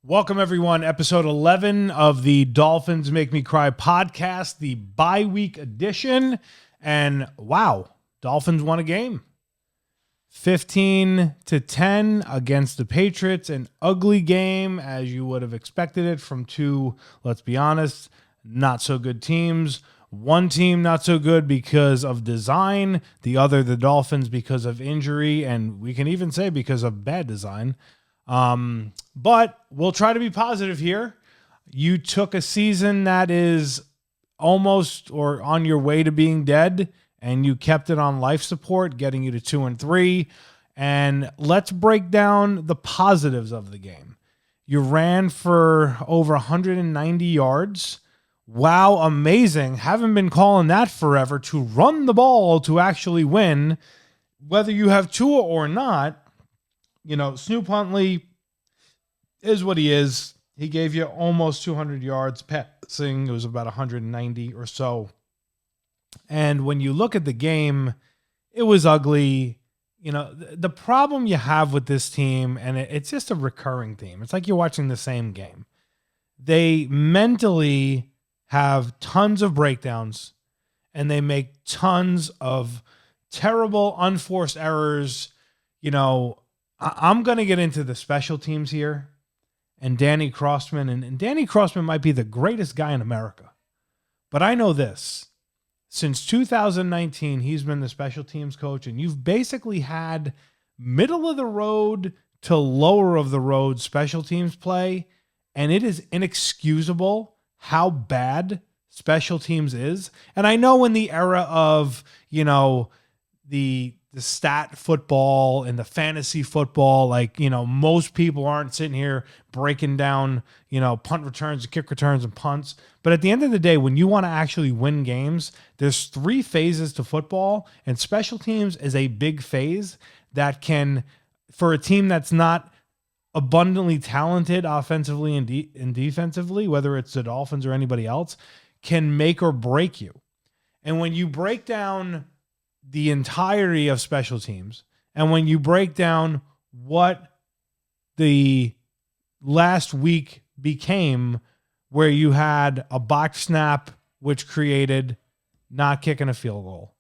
Welcome, everyone. Episode 11 of the Dolphins Make Me Cry podcast, the bye-week edition. And wow, Dolphins won a game. 15-10 against the Patriots. An ugly game, as you would have expected it from two, let's be honest, not so good teams. One team not so good because of design. The other, the Dolphins, because of injury. And we can even say because of bad design. But we'll try to be positive here. You took a season that is almost or on your way to being dead, and you kept it on life support, getting you to 2-3. And let's break down the positives of the game. You ran for over 190 yards. Wow, amazing. Haven't been calling that forever, to run the ball to actually win. Whether you have Tua or not, you know, Snoop Huntley is what he is. He gave you almost 200 yards passing. It was about 190 or so. And when you look at the game, it was ugly. You know, the problem you have with this team, and it's just a recurring theme. It's like you're watching the same game. They mentally have tons of breakdowns, and they make tons of terrible, unforced errors. You know, I'm going to get into the special teams here and Danny Crossman. And Danny Crossman might be the greatest guy in America. But I know this. Since 2019, he's been the special teams coach, and you've basically had middle of the road to lower of the road special teams play, and it is inexcusable how bad special teams is. And I know in the era of, you know, the stat football and the fantasy football, like, you know, most people aren't sitting here breaking down, you know, punt returns, kick returns, and punts. But at the end of the day, when you want to actually win games, there's three phases to football, and special teams is a big phase that can, for a team that's not abundantly talented offensively and defensively, whether it's the Dolphins or anybody else, can make or break you. And when you break down the entirety of special teams, and when you break down what the last week became, where you had a botch snap, which created not kicking a field goal,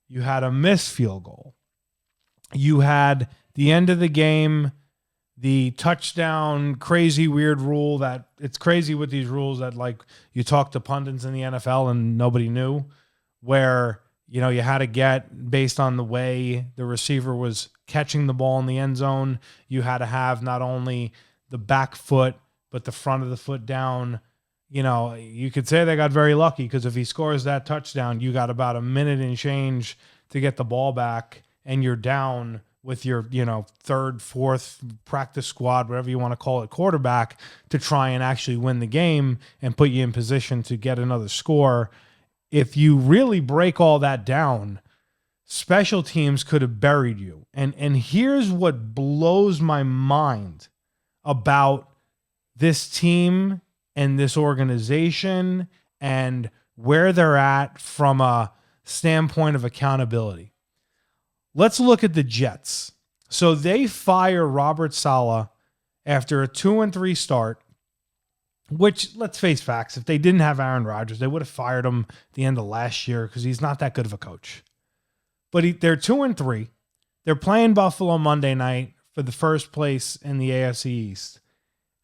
you had a missed field goal, you had the end of the game, the touchdown, crazy weird rule that it's crazy with these rules that, like, you talk to pundits in the NFL and nobody knew, where, you know, you had to get, based on the way the receiver was catching the ball in the end zone, you had to have not only the back foot, but the front of the foot down. You know, you could say they got very lucky, because if he scores that touchdown, you got about a minute and change to get the ball back, and you're down with your, you know, third, fourth practice squad, whatever you want to call it, quarterback, to try and actually win the game and put you in position to get another score. If you really break all that down, special teams could have buried you. And here's what blows my mind about this team and this organization and where they're at from a standpoint of accountability. Let's look at the Jets. So they fire Robert Saleh after a 2-3 start, which, let's face facts, if they didn't have Aaron Rodgers, they would have fired him at the end of last year, because he's not that good of a coach. But they're 2-3. They're playing Buffalo Monday night for the first place in the AFC East.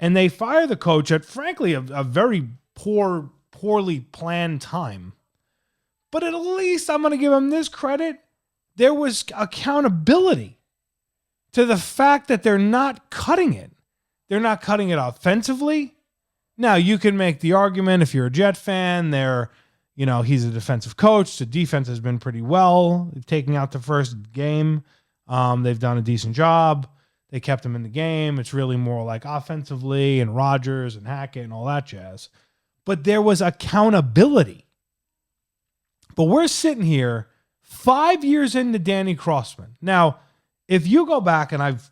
And they fire the coach at, frankly, a very poorly planned time. But at least I'm going to give him this credit. There was accountability to the fact that they're not cutting it. They're not cutting it offensively. Now, you can make the argument, if you're a Jet fan, he's a defensive coach. The defense has been pretty well taking out the first game. They've done a decent job. They kept him in the game. It's really more like offensively, and Rodgers and Hackett and all that jazz. But there was accountability. But we're sitting here 5 years into Danny Crossman. Now, if you go back, and I've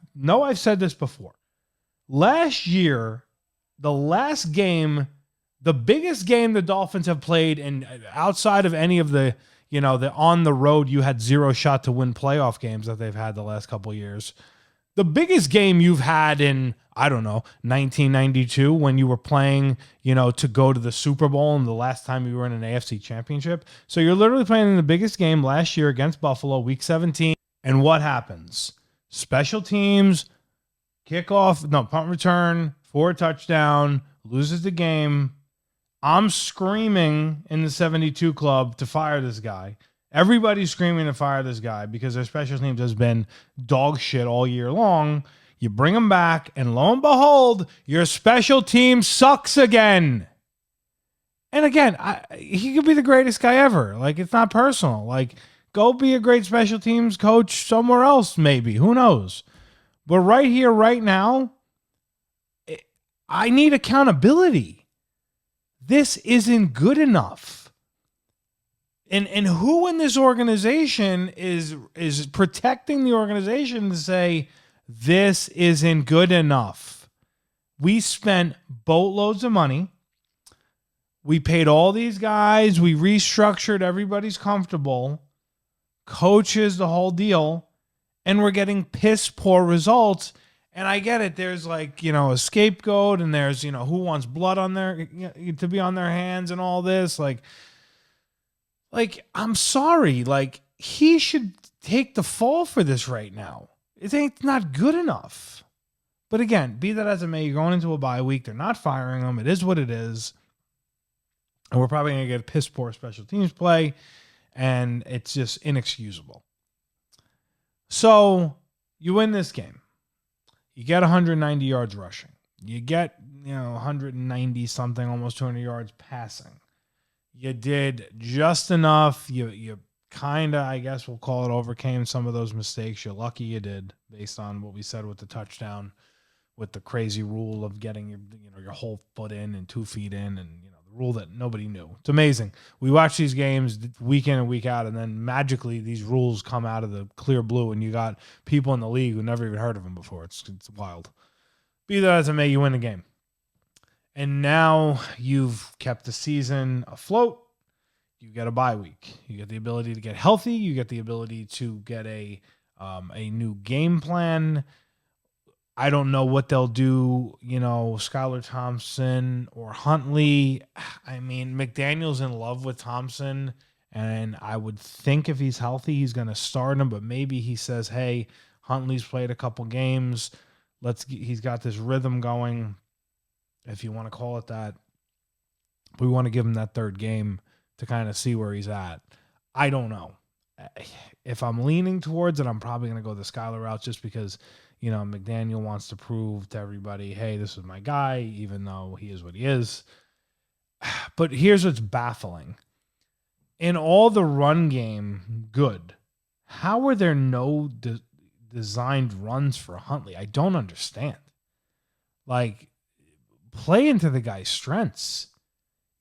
said this before, last year, the last game, the biggest game the Dolphins have played, and outside of any of the on the road, you had zero shot to win playoff games that they've had the last couple of years. The biggest game you've had in, I don't know, 1992 when you were playing, to go to the Super Bowl and the last time you were in an AFC championship. So you're literally playing in the biggest game last year against Buffalo, week 17. And what happens? Special teams, punt return, 4 touchdown, loses the game. I'm screaming in the 72 club to fire this guy. Everybody's screaming to fire this guy because their special teams has been dog shit all year long. You bring him back, and lo and behold, your special team sucks again. And again, he could be the greatest guy ever. Like, it's not personal. Like, go be a great special teams coach somewhere else, maybe. Who knows? But right here, right now, I need accountability. This isn't good enough. And who in this organization is protecting the organization to say this isn't good enough? We spent boatloads of money. We paid all these guys. We restructured. Everybody's comfortable. Coaches, the whole deal. And we're getting piss poor results. And I get it. There's a scapegoat, and there's, who wants blood on to be on their hands and all this. Like, I'm sorry. He should take the fall for this right now. It's not good enough. But again, be that as it may, you're going into a bye week. They're not firing him. It is what it is. And we're probably going to get a piss poor special teams play. And it's just inexcusable. So you win this game. You get 190 yards rushing. You get, 190 something, almost 200 yards passing. You did just enough. You kind of, I guess we'll call it, overcame some of those mistakes. You're lucky you did, based on what we said with the touchdown, with the crazy rule of getting your whole foot in and 2 feet in, and the rule that nobody knew. It's amazing. We watch these games week in and week out, and then magically these rules come out of the clear blue, and you got people in the league who never even heard of them before. It's wild. Be that as it may, you win the game. And now you've kept the season afloat. You get a bye week. You get the ability to get healthy. You get the ability to get a new game plan. I don't know what they'll do, Skylar Thompson or Huntley. I mean, McDaniel's in love with Thompson, and I would think if he's healthy, he's going to start him, but maybe he says, hey, Huntley's played a couple games. He's got this rhythm going, if you want to call it that. We want to give him that third game to kind of see where he's at. I don't know. If I'm leaning towards it, I'm probably going to go the Skylar route, just because, McDaniel wants to prove to everybody, hey, this is my guy, even though he is what he is. But here's what's baffling. In all the run game, good. How are there no designed runs for Huntley? I don't understand. Play into the guy's strengths.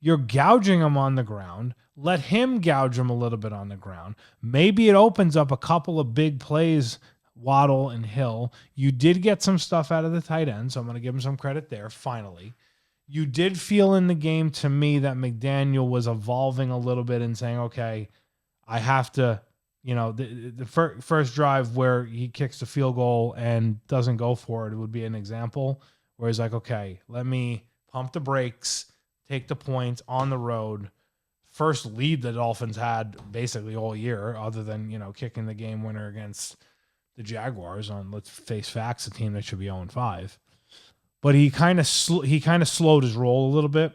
You're gouging him on the ground. Let him gouge him a little bit on the ground. Maybe it opens up a couple of big plays, Waddle and Hill. You did get some stuff out of the tight end, so I'm going to give him some credit there, finally. You did feel in the game, to me, that McDaniel was evolving a little bit and saying, okay, I have to, the first drive where he kicks the field goal and doesn't go for it would be an example where he's like, okay, let me pump the brakes, take the points on the road. First lead the Dolphins had basically all year, other than, kicking the game winner against the Jaguars on, let's face facts, a team that should be 0-5. But he kind of slowed his roll a little bit,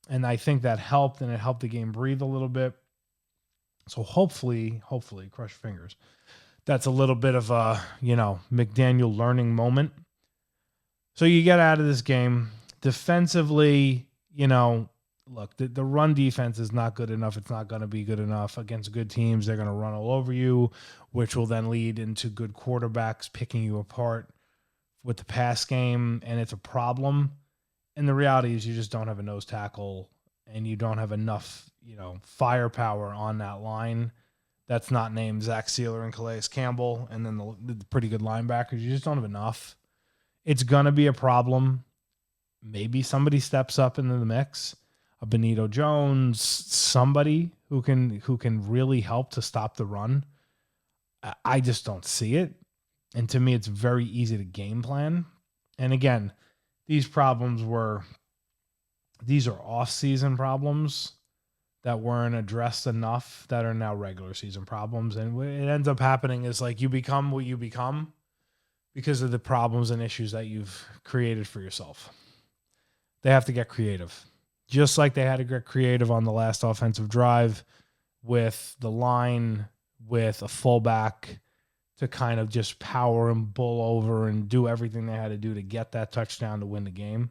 and I think that helped, and it helped the game breathe a little bit. So hopefully, cross your fingers, that's a little bit of a, McDaniel learning moment. So you get out of this game. Defensively, look, the run defense is not good enough. It's not going to be good enough against good teams. They're going to run all over you, which will then lead into good quarterbacks picking you apart with the pass game, and it's a problem. And the reality is you just don't have a nose tackle, and you don't have enough, firepower on that line that's not named Zach Sealer and Calais Campbell, and then the pretty good linebackers. You just don't have enough. It's going to be a problem. Maybe somebody steps up into the mix. A Benito Jones, somebody who can really help to stop the run. I just don't see it. And to me, it's very easy to game plan. And again, these are off-season problems that weren't addressed enough that are now regular season problems. And what it ends up happening is like you become what you become because of the problems and issues that you've created for yourself. They have to get creative. Just like they had to get creative on the last offensive drive with the line, with a fullback to kind of just power and bull over and do everything they had to do to get that touchdown to win the game.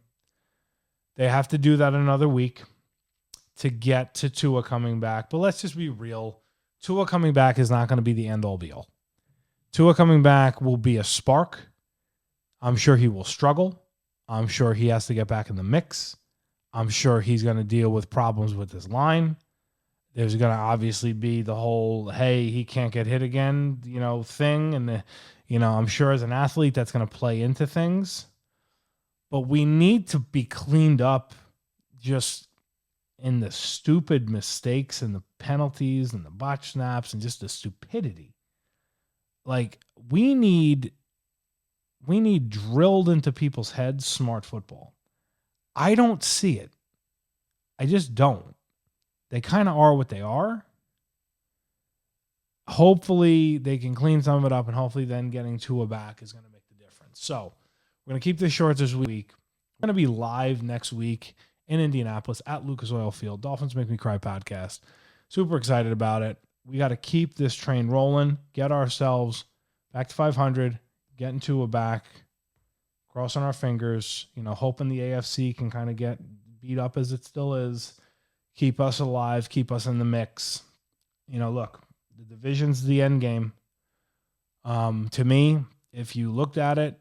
They have to do that another week to get to Tua coming back. But let's just be real. Tua coming back is not going to be the end-all be-all. Tua coming back will be a spark. I'm sure he will struggle. I'm sure he has to get back in the mix. I'm sure he's going to deal with problems with his line. There's going to obviously be the whole, hey, he can't get hit again, thing. And, I'm sure as an athlete that's going to play into things. But we need to be cleaned up just in the stupid mistakes and the penalties and the botch snaps and just the stupidity. Like, we need drilled into people's heads smart football. I don't see it. I just don't. They kind of are what they are. Hopefully they can clean some of it up, and hopefully then getting Tua back is going to make the difference. So we're going to keep this short this week. We're going to be live next week in Indianapolis at Lucas Oil Field. Dolphins Make Me Cry podcast. Super excited about it. We got to keep this train rolling, get ourselves back to 500, getting Tua back, crossing our fingers, hoping the AFC can kind of get beat up as it still is, keep us alive, keep us in the mix. Look, the division's the end game. To me, if you looked at it,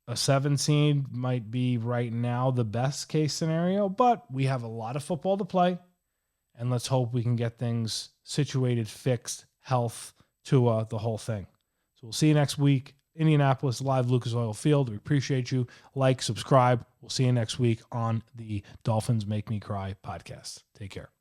a 7 seed might be right now the best case scenario, but we have a lot of football to play, and let's hope we can get things situated, fixed, health, Tua, the whole thing. So we'll see you next week. Indianapolis, live Lucas Oil Field. We appreciate you. Like, subscribe. We'll see you next week on the Dolphins Make Me Cry podcast. Take care.